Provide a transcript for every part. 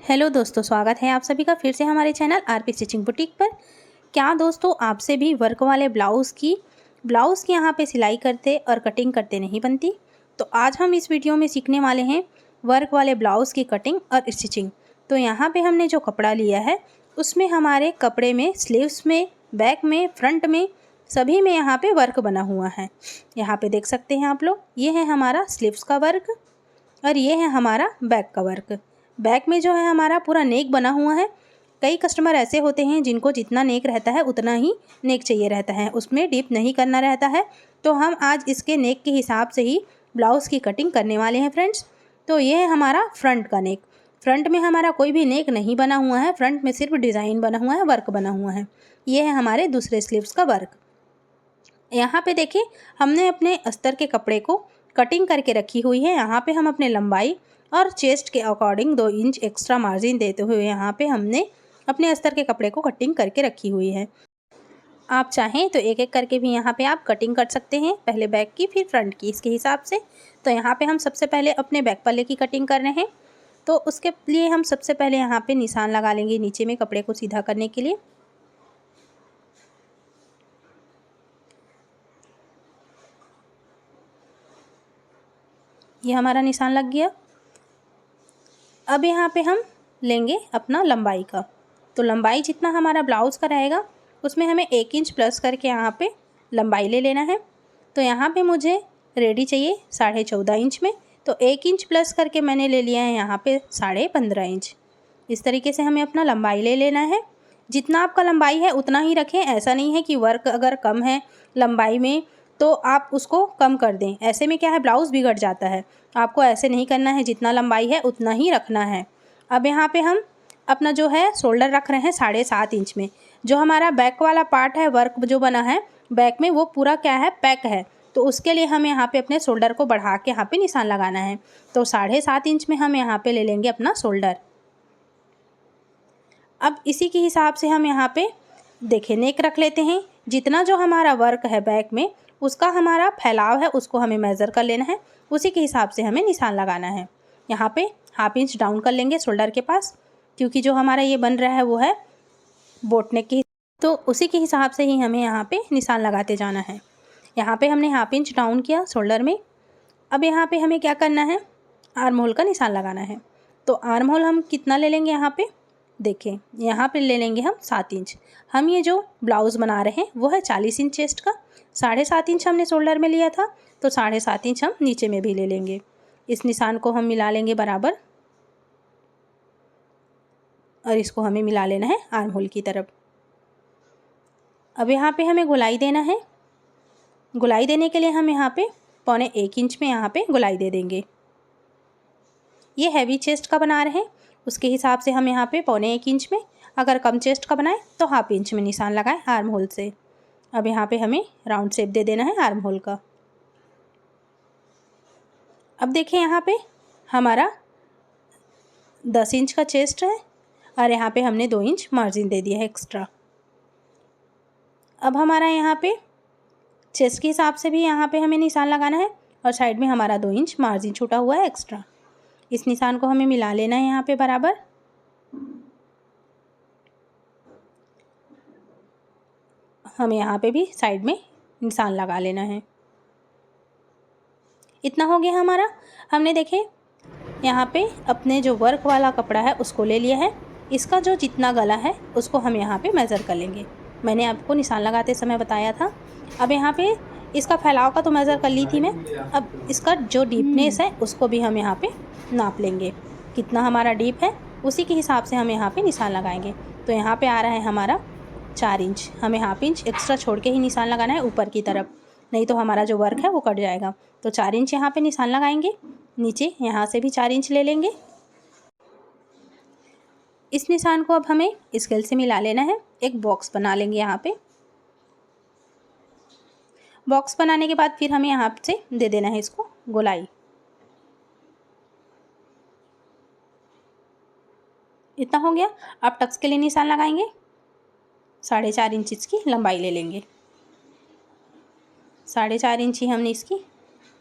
Hello दोस्तों, स्वागत है आप सभी का फिर से हमारे चैनल आरपी स्टिचिंग बुटीक पर। क्या दोस्तों आपसे भी वर्क वाले ब्लाउज़ की यहाँ पे सिलाई करते और कटिंग करते नहीं बनती? तो आज हम इस वीडियो में सीखने वाले हैं वर्क वाले ब्लाउज़ की कटिंग और स्टिचिंग। तो यहाँ पे हमने जो कपड़ा लिया है उसमें हमारे कपड़े में स्लीव्स में, बैक में, फ्रंट में, सभी में यहाँ पे वर्क बना हुआ है। यहाँ पे देख सकते हैं आप लोग, ये है हमारा स्लीव्स का वर्क और ये है हमारा बैक का वर्क। बैक में जो है हमारा पूरा नेक बना हुआ है। कई कस्टमर ऐसे होते हैं जिनको जितना नेक रहता है उतना ही नेक चाहिए रहता है, उसमें डीप नहीं करना रहता है। तो हम आज इसके नेक के हिसाब से ही ब्लाउज़ की कटिंग करने वाले हैं फ्रेंड्स। तो ये है हमारा फ्रंट का नेक। फ्रंट में हमारा कोई भी नेक नहीं बना हुआ है, फ्रंट में सिर्फ डिज़ाइन बना हुआ है, वर्क बना हुआ है। ये है हमारे दूसरे स्लीव्स का वर्क। यहाँ पे देखिए हमने अपने अस्तर के कपड़े को कटिंग करके रखी हुई है। यहाँ पे हम अपने लंबाई और चेस्ट के अकॉर्डिंग 2 इंच एक्स्ट्रा मार्जिन देते हुए यहाँ पे हमने अपने अस्तर के कपड़े को कटिंग करके रखी हुई है। आप चाहें तो एक एक करके भी यहाँ पे आप कटिंग कर सकते हैं, पहले बैक की फिर फ्रंट की, इसके हिसाब से। तो यहाँ पे हम सबसे पहले अपने बैक पल्ले की कटिंग कर रहे हैं। तो उसके लिए हम सबसे पहले यहाँ पे निशान लगा लेंगे नीचे में कपड़े को सीधा करने के लिए। ये हमारा निशान लग गया। अब यहाँ पे हम लेंगे अपना लंबाई का। तो लंबाई जितना हमारा ब्लाउज़ का रहेगा उसमें हमें 1 इंच प्लस करके यहाँ पे लंबाई ले लेना है। तो यहाँ पे मुझे रेडी चाहिए 14.5 इंच में, तो 1 इंच प्लस करके मैंने ले लिया है यहाँ पे 15.5 इंच। इस तरीके से हमें अपना लंबाई ले लेना है। जितना आपका लंबाई है उतना ही रखें, ऐसा नहीं है कि वर्क अगर कम है लंबाई में तो आप उसको कम कर दें। ऐसे में क्या है, ब्लाउज़ बिगड़ जाता है। आपको ऐसे नहीं करना है, जितना लंबाई है उतना ही रखना है। अब यहाँ पे हम अपना जो है शोल्डर रख रहे हैं 7.5 इंच में। जो हमारा बैक वाला पार्ट है, वर्क जो बना है बैक में, वो पूरा क्या है, पैक है। तो उसके लिए हम यहाँ पे अपने शोल्डर को बढ़ा के यहाँ पे निशान लगाना है। तो 7.5 इंच में हम यहाँ पे ले लेंगे अपना शोल्डर। अब इसी के हिसाब से हम यहाँ पे देखिए नेक रख लेते हैं। जितना जो हमारा वर्क है बैक में उसका हमारा फैलाव है उसको हमें मेज़र कर लेना है, उसी के हिसाब से हमें निशान लगाना है। यहाँ पे 1/2 इंच डाउन कर लेंगे शोल्डर के पास, क्योंकि जो हमारा ये बन रहा है वो है बोट नेक की, तो उसी के हिसाब से ही हमें यहाँ पे निशान लगाते जाना है। यहाँ पे हमने 1/2 इंच डाउन किया शोल्डर में। अब यहाँ पे हमें क्या करना है, आर्म होल का निशान लगाना है। तो आर्म होल हम कितना ले लेंगे, यहाँ पे देखें, यहाँ पे ले लेंगे हम 7 इंच। हम ये जो ब्लाउज़ बना रहे हैं वो है 40 इंच चेस्ट का। 7.5 इंच हमने शोल्डर में लिया था, तो 7.5 इंच हम नीचे में भी ले लेंगे। इस निशान को हम मिला लेंगे बराबर और इसको हमें मिला लेना है आर्म होल की तरफ। अब यहाँ पे हमें गोलाई देना है। गोलाई देने के लिए हम यहाँ पे 1.25 इंच में यहाँ पे गोलाई दे देंगे। ये हैवी चेस्ट का बना रहे हैं, उसके हिसाब से हम यहाँ पे 1.25 इंच में, अगर कम चेस्ट का बनाए तो 1/2 इंच में निशान लगाएं आर्म होल से। अब यहाँ पे हमें राउंड शेप दे देना है आर्म होल का। अब देखिए यहाँ पे हमारा 10 इंच का चेस्ट है और यहाँ पे हमने 2 इंच मार्जिन दे दिया है एक्स्ट्रा। अब हमारा यहाँ पे चेस्ट के हिसाब से भी यहाँ पे हमें निशान लगाना है और साइड में हमारा 2 इंच मार्जिन छूटा हुआ है एक्स्ट्रा। इस निशान को हमें मिला लेना है यहाँ पे बराबर। हमें यहाँ पे भी साइड में निशान लगा लेना है। इतना हो गया हमारा। हमने देखे यहाँ पे अपने जो वर्क वाला कपड़ा है उसको ले लिया है। इसका जो जितना गला है उसको हम यहाँ पे मेज़र कर लेंगे। मैंने आपको निशान लगाते समय बताया था। अब यहाँ पे इसका फैलाव का तो मेज़र कर ली थी मैं। अब इसका जो डीपनेस है उसको भी हम यहाँ पे नाप लेंगे। कितना हमारा डीप है उसी के हिसाब से हम यहाँ पे निशान लगाएंगे। तो यहाँ पे आ रहा है हमारा 4 इंच। हमें 1/2 इंच एक्स्ट्रा छोड़ के ही निशान लगाना है ऊपर की तरफ, नहीं तो हमारा जो वर्क है वो कट जाएगा। तो 4 इंच यहाँ पे निशान लगाएंगे। नीचे यहाँ से भी 4 इंच ले लेंगे। इस निशान को अब हमें स्केल से मिला लेना है। एक बॉक्स बना लेंगे यहाँ पे। बॉक्स बनाने के बाद फिर हमें यहाँ से दे देना है इसको गोलाई। इतना हो गया। अब टक्स के लिए निशान लगाएंगे। 4.5 इंच इसकी लंबाई ले लेंगे। 4.5 इंच ही हमने इसकी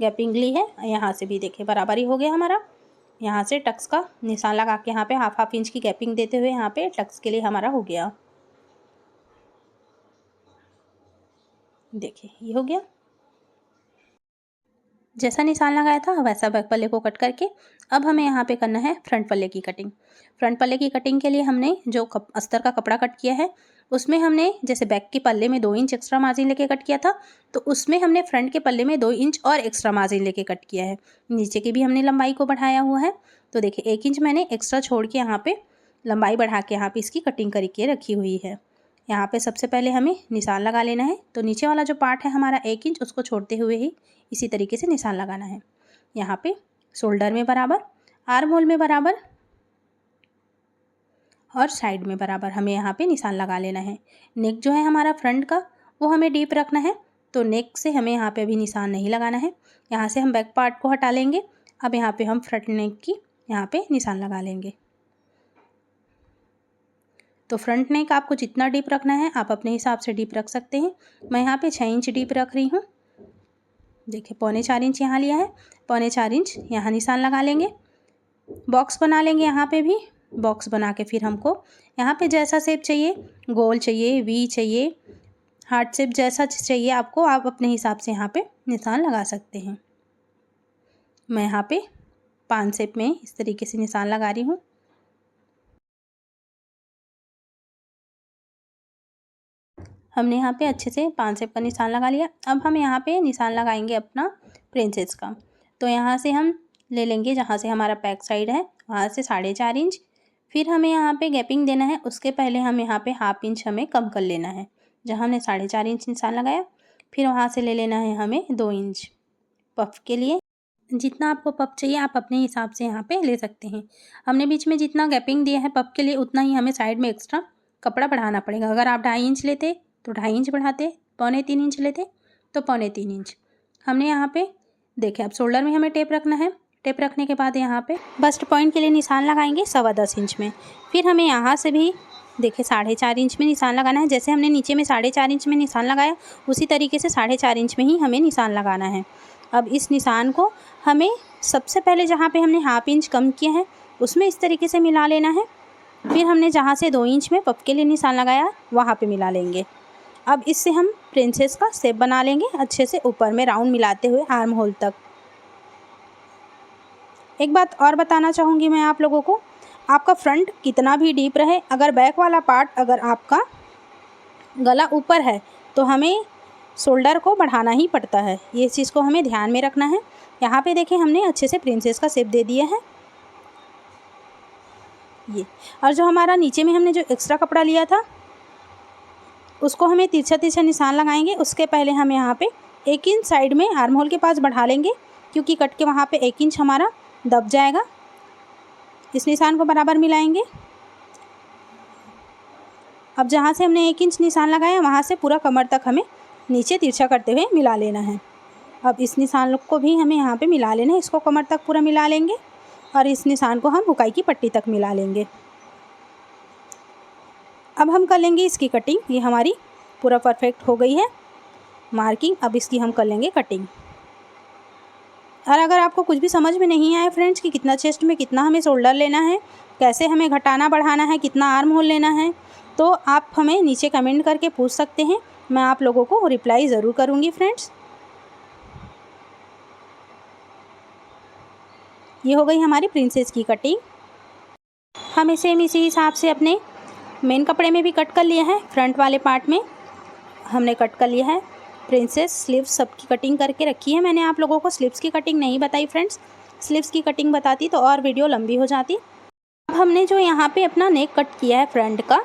गैपिंग ली है। यहाँ से भी देखिए बराबर ही हो गया हमारा। यहाँ से टक्स का निशान लगा के यहाँ पे हाफ इंच की गैपिंग देते हुए यहाँ पे टक्स के लिए हमारा हो गया। देखिए ये हो गया। जैसा निशान लगाया था वैसा बैक पल्ले को कट करके अब हमें यहाँ पे करना है फ्रंट पल्ले की कटिंग। फ्रंट पल्ले की कटिंग के लिए हमने जो अस्तर का कपड़ा कट किया है उसमें हमने जैसे बैक के पल्ले में 2 इंच एक्स्ट्रा मार्जिन लेके कट किया था, तो उसमें हमने फ्रंट के पल्ले में 2 इंच और एक्स्ट्रा मार्जिन लेके कट किया है। नीचे की भी हमने लंबाई को बढ़ाया हुआ है। तो देखिए 1 इंच मैंने एक्स्ट्रा छोड़ के यहाँ पे लंबाई बढ़ा के यहाँ पे इसकी कटिंग करके रखी हुई है। यहाँ पे सबसे पहले हमें निशान लगा लेना है। तो नीचे वाला जो पार्ट है हमारा 1 इंच, उसको छोड़ते हुए ही इसी तरीके से निशान लगाना है। यहाँ पे शोल्डर में बराबर, आर्म होल में बराबर और साइड में बराबर हमें यहाँ पे निशान लगा लेना है। नेक जो है हमारा फ्रंट का वो हमें डीप रखना है, तो नेक से हमें यहाँ पे अभी निशान नहीं लगाना है। यहाँ से हम बैक पार्ट को हटा लेंगे। अब यहाँ पे हम फ्रंट नेक की यहाँ पे निशान लगा लेंगे। तो फ्रंट नेक आपको जितना डीप रखना है आप अपने हिसाब से डीप रख सकते हैं। मैं यहाँ पे 6 इंच डीप रख रही हूँ। देखिए 3.25 इंच यहाँ लिया है, 3.25 इंच यहाँ निशान लगा लेंगे। बॉक्स बना लेंगे। यहाँ पे भी बॉक्स बना के फिर हमको यहाँ पे जैसा शेप चाहिए, गोल चाहिए, वी चाहिए, हार्ट शेप, जैसा चाहिए आपको आप अपने हिसाब से यहाँ पे निशान लगा सकते हैं। मैं यहाँ पे 5 शेप में इस तरीके से निशान लगा रही हूँ। हमने यहाँ पे अच्छे से 5 शेप का निशान लगा लिया। अब हम यहाँ पे निशान लगाएंगे अपना प्रिंसेस का। तो यहाँ से हम ले लेंगे जहाँ से हमारा बैक साइड है वहाँ से 4.5 इंच। फिर हमें यहाँ पे गैपिंग देना है। उसके पहले हम यहाँ पे हाफ इंच हमें कम कर लेना है। जहाँ हमने 4.5 इंच निशान लगाया फिर वहाँ से ले लेना है हमें 2 इंच पफ के लिए। जितना आपको पफ चाहिए आप अपने हिसाब से यहाँ पे ले सकते हैं। हमने बीच में जितना गैपिंग दिया है पफ के लिए उतना ही हमें साइड में एक्स्ट्रा कपड़ा बढ़ाना पड़ेगा। अगर आप 2.5 इंच लेते तो 2.5 इंच बढ़ाते, 2.25 इंच लेते तो 2.25 इंच। हमने यहाँ पे देखे अब शोल्डर में हमें टेप रखना है। टेप रखने के बाद यहाँ पे बस्ट पॉइंट के लिए निशान लगाएंगे 10.25 इंच में। फिर हमें यहाँ से भी देखिए 4.5 इंच में निशान लगाना है। जैसे हमने नीचे में 4.5 इंच में निशान लगाया उसी तरीके से 4.5 इंच में ही हमें निशान लगाना है। अब इस निशान को हमें सबसे पहले जहाँ पे हमने हाफ इंच कम किया है उसमें इस तरीके से मिला लेना है। फिर हमने जहाँ से 2 इंच में पफ के लिए निशान लगाया वहाँ पे मिला लेंगे। अब इससे हम प्रिंसेस का शेप बना लेंगे अच्छे से ऊपर में राउंड मिलाते हुए आर्म होल तक। एक बात और बताना चाहूँगी मैं आप लोगों को, आपका फ्रंट कितना भी डीप रहे अगर बैक वाला पार्ट अगर आपका गला ऊपर है तो हमें शोल्डर को बढ़ाना ही पड़ता है। ये चीज़ को हमें ध्यान में रखना है। यहाँ पे देखें हमने अच्छे से प्रिंसेस का शेप दे दिया है ये। और जो हमारा नीचे में हमने जो एक्स्ट्रा कपड़ा लिया था उसको हमें तिरछा तिरछा निशान लगाएंगे। उसके पहले हम यहाँ पे 1 इंच साइड में आर्म होल के पास बढ़ा लेंगे क्योंकि कट के वहाँ पे 1 इंच हमारा दब जाएगा। इस निशान को बराबर मिलाएंगे। अब जहाँ से हमने 1 इंच निशान लगाया वहाँ से पूरा कमर तक हमें नीचे तिरछा करते हुए मिला लेना है। अब इस निशान को भी हमें यहाँ पे मिला लेना है। इसको कमर तक पूरा मिला लेंगे और इस निशान को हम हुकाई की पट्टी तक मिला लेंगे। अब हम कर लेंगे इसकी कटिंग। ये हमारी पूरा परफेक्ट हो गई है मार्किंग। अब इसकी हम कर लेंगे कटिंग। और अगर आपको कुछ भी समझ में नहीं आए फ्रेंड्स कि कितना चेस्ट में कितना हमें शोल्डर लेना है, कैसे हमें घटाना बढ़ाना है, कितना आर्म होल लेना है, तो आप हमें नीचे कमेंट करके पूछ सकते हैं। मैं आप लोगों को रिप्लाई ज़रूर करूँगी फ्रेंड्स। ये हो गई हमारी प्रिंसेस की कटिंग। हम इसे इसी हिसाब से अपने मेन कपड़े में भी कट कर लिया है। फ्रंट वाले पार्ट में हमने कट कर लिया है। प्रिंसेस स्लीव्स सबकी कटिंग करके रखी है मैंने। आप लोगों को स्लीव्स की कटिंग नहीं बताई फ्रेंड्स। स्लीव्स की कटिंग बताती तो और वीडियो लंबी हो जाती। अब हमने जो यहाँ पे अपना नेक कट किया है फ्रंट का,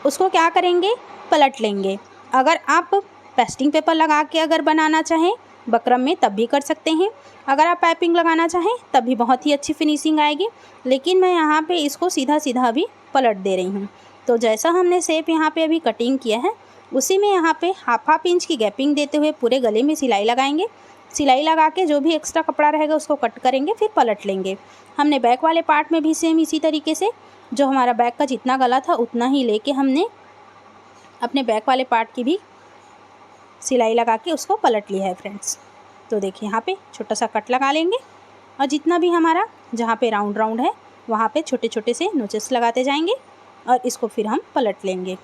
उसको क्या करेंगे, पलट लेंगे। अगर आप पेस्टिंग पेपर लगा के अगर बनाना चाहें बकरम में तब भी कर सकते हैं। अगर आप पाइपिंग लगाना चाहें तब भी बहुत ही अच्छी फिनिशिंग आएगी। लेकिन मैं यहाँ पे इसको सीधा सीधा भी पलट दे रही हूँ। तो जैसा हमने शेप यहाँ पे अभी कटिंग किया है उसी में यहाँ पे हाफ इंच की गैपिंग देते हुए पूरे गले में सिलाई लगाएंगे। सिलाई लगा के जो भी एक्स्ट्रा कपड़ा रहेगा उसको कट करेंगे, फिर पलट लेंगे। हमने बैक वाले पार्ट में भी सेम इसी तरीके से जो हमारा बैक का जितना गला था उतना ही लेके हमने अपने बैक वाले पार्ट की भी सिलाई लगा के उसको पलट लिया है फ्रेंड्स। तो देखिए यहाँ पे छोटा सा कट लगा लेंगे और जितना भी हमारा जहाँ पे राउंड राउंड है वहाँ पे छोटे छोटे से नोचेस लगाते जाएंगे और इसको फिर हम पलट लेंगे।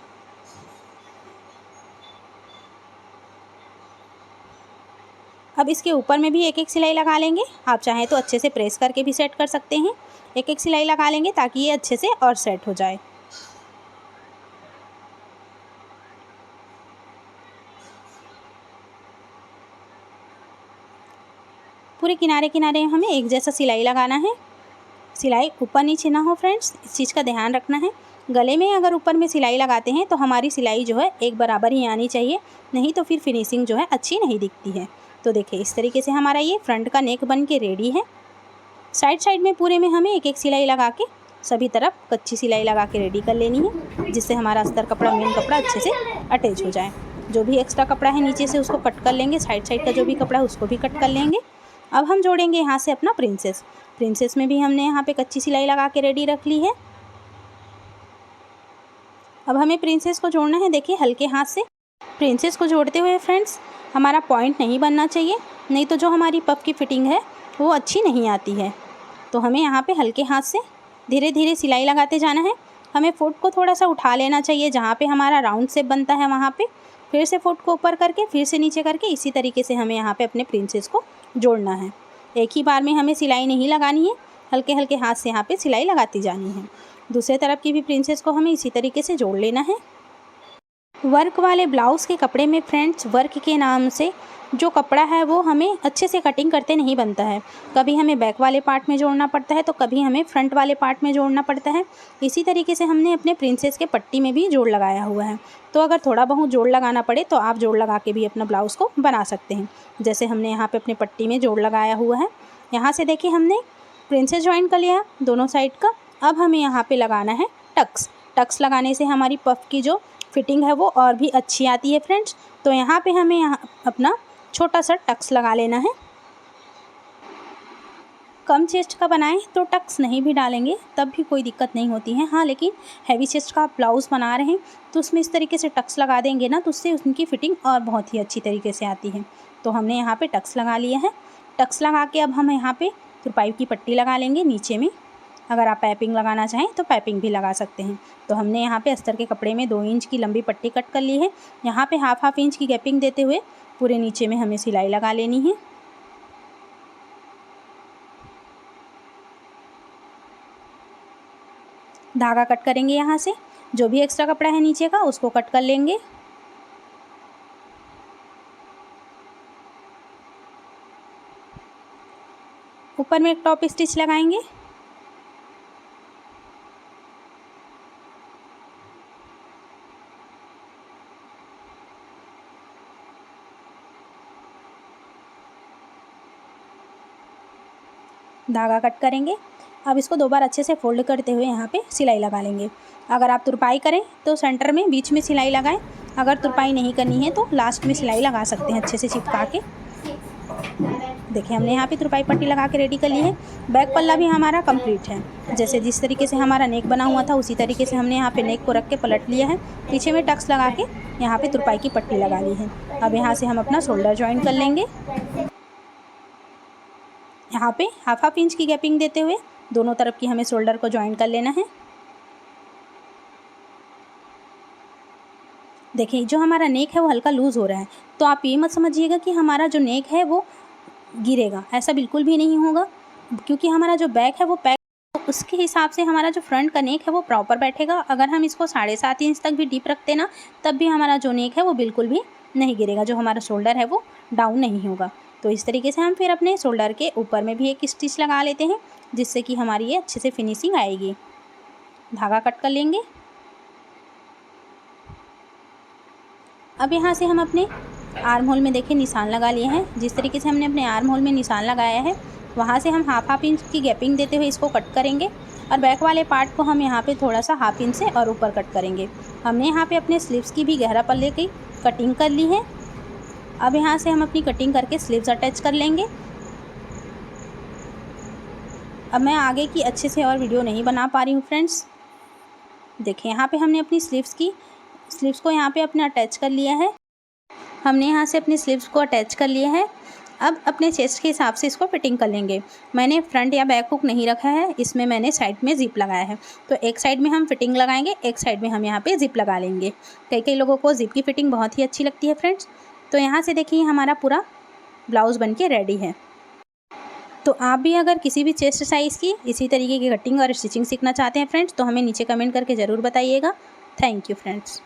अब इसके ऊपर में भी एक एक सिलाई लगा लेंगे। आप चाहें तो अच्छे से प्रेस करके भी सेट कर सकते हैं। एक एक सिलाई लगा लेंगे ताकि ये अच्छे से और सेट हो जाए। पूरे किनारे किनारे हमें एक जैसा सिलाई लगाना है। सिलाई ऊपर नीचे ना हो फ्रेंड्स, इस चीज़ का ध्यान रखना है। गले में अगर ऊपर में सिलाई लगाते हैं तो हमारी सिलाई जो है एक बराबर ही आनी चाहिए, नहीं तो फिर फिनिशिंग जो है अच्छी नहीं दिखती है। तो देखिए इस तरीके से हमारा ये फ्रंट का नेक बन के रेडी है। साइड साइड में पूरे में हमें एक एक सिलाई लगा के सभी तरफ कच्ची सिलाई लगा के रेडी कर लेनी है, जिससे हमारा अस्तर कपड़ा मेन कपड़ा अच्छे से अटैच हो जाए। जो भी एक्स्ट्रा कपड़ा है नीचे से उसको कट कर लेंगे, साइड साइड का जो भी कपड़ा है उसको भी कट कर लेंगे। अब हम जोड़ेंगे यहाँ से अपना प्रिंसेस में भी हमने यहाँ पे कच्ची सिलाई लगा के रेडी रख ली है। अब हमें प्रिंसेस को जोड़ना है। देखिए हल्के हाथ से प्रिंसेस को जोड़ते हुए फ्रेंड्स हमारा पॉइंट नहीं बनना चाहिए, नहीं तो जो हमारी पफ की फिटिंग है वो अच्छी नहीं आती है। तो हमें यहाँ पे हल्के हाथ से धीरे धीरे सिलाई लगाते जाना है। हमें फुट को थोड़ा सा उठा लेना चाहिए, जहाँ पे हमारा राउंड शेप बनता है वहाँ पे फिर से फुट को ऊपर करके फिर से नीचे करके इसी तरीके से हमें यहाँ पे अपने प्रिंसेस को जोड़ना है। एक ही बार में हमें सिलाई नहीं लगानी है, हल्के हल्के हाथ से यहाँ पे सिलाई लगाती जानी है। दूसरे तरफ की भी प्रिंसेस को हमें इसी तरीके से जोड़ लेना है। वर्क वाले ब्लाउज़ के कपड़े में फ्रेंड्स वर्क के नाम से जो कपड़ा है वो हमें अच्छे से कटिंग करते नहीं बनता है। कभी हमें बैक वाले पार्ट में जोड़ना पड़ता है तो कभी हमें फ्रंट वाले पार्ट में जोड़ना पड़ता है। इसी तरीके से हमने अपने प्रिंसेस के पट्टी में भी जोड़ लगाया हुआ है। तो अगर थोड़ा बहुत जोड़ लगाना पड़े तो आप जोड़ लगा के भी अपना ब्लाउज़ को बना सकते हैं। जैसे हमने यहाँ पे अपने पट्टी में जोड़ लगाया हुआ है। यहाँ से देखिए हमने प्रिंसेस ज्वाइन कर लिया दोनों साइड का। अब हमें यहाँ पे लगाना है टक्स लगाने से हमारी पफ की जो फिटिंग है वो और भी अच्छी आती है फ्रेंड्स। तो यहाँ पे हमें यहाँ अपना छोटा सा टक्स लगा लेना है। कम चेस्ट का बनाएं तो टक्स नहीं भी डालेंगे तब भी कोई दिक्कत नहीं होती है। हाँ, लेकिन हैवी चेस्ट का आप ब्लाउज़ बना रहे हैं तो उसमें इस तरीके से टक्स लगा देंगे ना तो उससे उनकी फ़िटिंग और बहुत ही अच्छी तरीके से आती है। तो हमने यहाँ पे टक्स लगा लिया है। टक्स लगा के अब हम यहाँ पे तुरपाई की पट्टी लगा लेंगे नीचे में। अगर आप पाइपिंग लगाना चाहें तो पाइपिंग भी लगा सकते हैं। तो हमने यहाँ पे अस्तर के कपड़े में 2 इंच की लंबी पट्टी कट कर ली है। यहाँ पे हाफ इंच की गैपिंग देते हुए पूरे नीचे में हमें सिलाई लगा लेनी है। धागा कट करेंगे, यहाँ से जो भी एक्स्ट्रा कपड़ा है नीचे का उसको कट कर लेंगे। ऊपर में एक टॉप स्टिच लगाएंगे। धागा कट करेंगे। अब इसको 2 बार अच्छे से फोल्ड करते हुए यहाँ पे सिलाई लगा लेंगे। अगर आप तुरपाई करें तो सेंटर में बीच में सिलाई लगाएं। अगर तुरपाई नहीं करनी है तो लास्ट में सिलाई लगा सकते हैं अच्छे से चिपका के। देखिए हमने यहाँ पे तुरपाई पट्टी लगा के रेडी कर ली है। बैक पल्ला भी हमारा कंप्लीट है। जैसे जिस तरीके से हमारा नेक बना हुआ था उसी तरीके से हमने यहाँ पे नेक को रख के पलट लिया है। पीछे में टक्स लगा के यहाँ पे तुरपाई की पट्टी लगा ली है। अब यहाँ से हम अपना शोल्डर ज्वाइन कर लेंगे। यहाँ पे हाफ इंच की गैपिंग देते हुए दोनों तरफ की हमें शोल्डर को ज्वाइन कर लेना है। देखिए जो हमारा नेक है वो हल्का लूज़ हो रहा है, तो आप ये मत समझिएगा कि हमारा जो नेक है वो गिरेगा, ऐसा बिल्कुल भी नहीं होगा। क्योंकि हमारा जो बैक है वो पैक, तो उसके हिसाब से हमारा जो फ्रंट का नेक है वो प्रॉपर बैठेगा। अगर हम इसको 7.5 इंच तक भी डीप रखते ना तब भी हमारा जो नेक है वो बिल्कुल भी नहीं गिरेगा, जो हमारा शोल्डर है वो डाउन नहीं होगा। तो इस तरीके से हम फिर अपने शोल्डर के ऊपर में भी एक स्टिच लगा लेते हैं, जिससे कि हमारी ये अच्छे से फिनिशिंग आएगी। धागा कट कर लेंगे। अब यहाँ से हम अपने आर्म होल में देखिए निशान लगा लिए हैं। जिस तरीके से हमने अपने आर्म होल में निशान लगाया है वहाँ से हम हाफ इंच की गैपिंग देते हुए इसको कट करेंगे और बैक वाले पार्ट को हम यहाँ पे थोड़ा सा हाफ इंच से और ऊपर कट करेंगे। हमने यहाँ पे अपने स्लीव्स की भी गहरा पल्ले की कटिंग कर ली है। अब यहाँ से हम अपनी कटिंग करके स्लीव्स अटैच कर लेंगे। अब मैं आगे की अच्छे से और वीडियो नहीं बना पा रही हूँ फ्रेंड्स। देखिए यहाँ पे हमने अपनी स्लीव्स को यहाँ पे अपने अटैच कर लिया है। हमने यहाँ से अपनी स्लीव्स को अटैच कर लिया है। अब अपने चेस्ट के हिसाब से इसको फिटिंग कर लेंगे। मैंने फ्रंट या बैक हुक नहीं रखा है, इसमें मैंने साइड में ज़िप लगाया है। तो एक साइड में हम फिटिंग लगाएंगे, एक साइड में हम यहाँ पे ज़िप लगा लेंगे। कई लोगों को ज़िप की फिटिंग बहुत ही अच्छी लगती है फ्रेंड्स। तो यहाँ से देखिए हमारा पूरा ब्लाउज़ बन के रेडी है। तो आप भी अगर किसी भी चेस्ट साइज़ की इसी तरीके की कटिंग और स्टिचिंग सीखना चाहते हैं फ्रेंड्स, तो हमें नीचे कमेंट करके ज़रूर बताइएगा। Thank you friends.